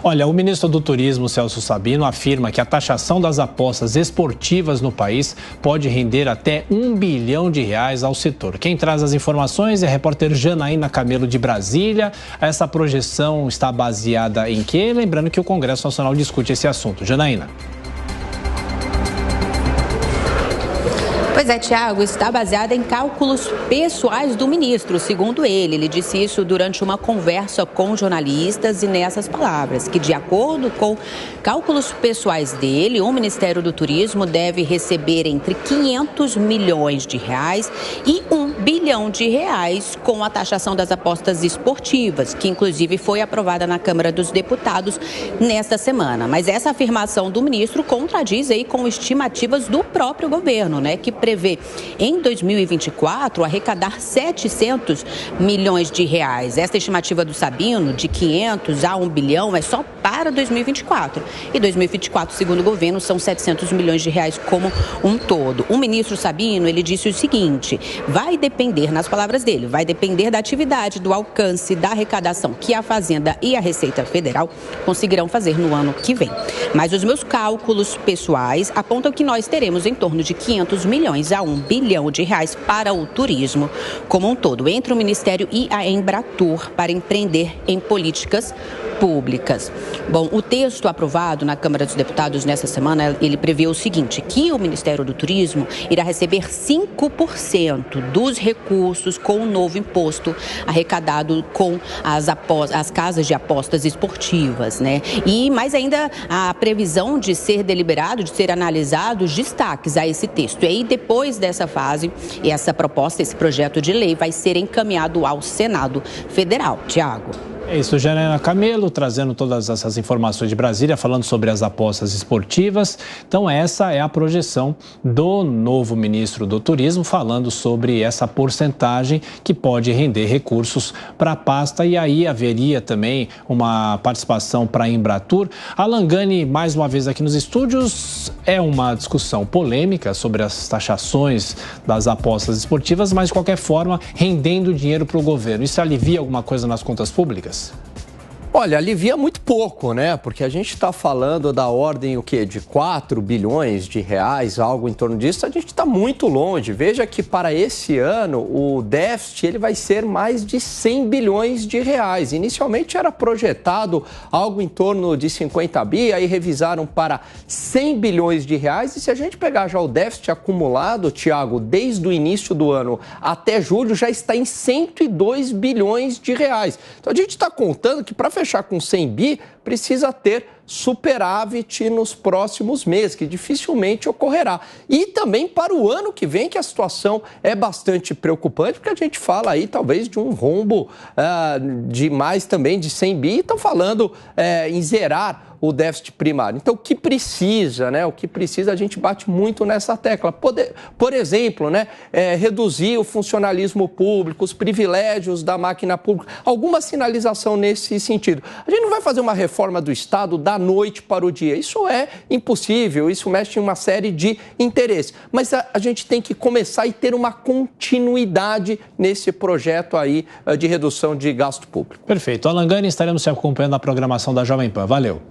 Olha, o ministro do Turismo, Celso Sabino, afirma que a taxação das apostas esportivas no país pode render até R$ 1 bilhão ao setor. Quem traz as informações é a repórter Janaína Camelo, de Brasília. Essa projeção está baseada em quê? Lembrando que o Congresso Nacional discute esse assunto. Janaína. Pois é, Tiago, está baseada em cálculos pessoais do ministro, segundo ele. Ele disse isso durante uma conversa com jornalistas e nessas palavras, que de acordo com cálculos pessoais dele, o Ministério do Turismo deve receber entre R$ 500 milhões e R$ 1 bilhão com a taxação das apostas esportivas, que inclusive foi aprovada na Câmara dos Deputados nesta semana. Mas essa afirmação do ministro contradiz aí com estimativas do próprio governo, né, que prevê em 2024 arrecadar R$ 700 milhões. Esta estimativa do Sabino, de 500 a 1 bilhão, é só para 2024. E 2024, segundo o governo, são R$ 700 milhões como um todo. O ministro Sabino, ele disse o seguinte: vai depender, nas palavras dele, vai depender da atividade, do alcance, da arrecadação que a Fazenda e a Receita Federal conseguirão fazer no ano que vem. Mas os meus cálculos pessoais apontam que nós teremos em torno de 500 milhões a R$ 1 bilhão para o turismo como um todo, entre o Ministério e a Embratur, para empreender em políticas públicas. Bom, o texto aprovado na Câmara dos Deputados nessa semana, ele prevê o seguinte, que o Ministério do Turismo irá receber 5% dos recursos com o novo imposto arrecadado com as casas de apostas esportivas, né? E mais ainda a previsão de ser deliberado, de ser analisado os destaques a esse texto. E aí, depois dessa fase, essa proposta, esse projeto de lei vai ser encaminhado ao Senado Federal. Tiago. É isso, Janaína Camelo, trazendo todas essas informações de Brasília, falando sobre as apostas esportivas. Então, essa é a projeção do novo ministro do Turismo, falando sobre essa porcentagem que pode render recursos para a pasta. E aí haveria também uma participação para a Embratur. Alan Gani, mais uma vez aqui nos estúdios, é uma discussão polêmica sobre as taxações das apostas esportivas, mas de qualquer forma, rendendo dinheiro para o governo. Isso alivia alguma coisa nas contas públicas? Olha, alivia muito pouco, né? Porque a gente está falando da ordem, o quê? De 4 bilhões de reais, algo em torno disso. A gente está muito longe. Veja que para esse ano o déficit ele vai ser mais de 100 bilhões de reais. Inicialmente era projetado algo em torno de 50 bi, aí revisaram para 100 bilhões de reais. E se a gente pegar já o déficit acumulado, Tiago, desde o início do ano até julho, já está em 102 bilhões de reais. Então a gente está contando que para fechar com 100 bi, precisa ter superávit nos próximos meses, que dificilmente ocorrerá. E também para o ano que vem, que a situação é bastante preocupante, porque a gente fala aí talvez de um rombo de mais também de 100 bi, estão falando em zerar o déficit primário. Então, o que precisa, né? O que precisa, a gente bate muito nessa tecla. Por exemplo, né? Reduzir o funcionalismo público, os privilégios da máquina pública, alguma sinalização nesse sentido. A gente não vai fazer uma reforma do Estado da noite para o dia. Isso é impossível, isso mexe em uma série de interesses. Mas a gente tem que começar e ter uma continuidade nesse projeto aí de redução de gasto público. Perfeito. Alan Gani, estaremos te acompanhando na programação da Jovem Pan. Valeu.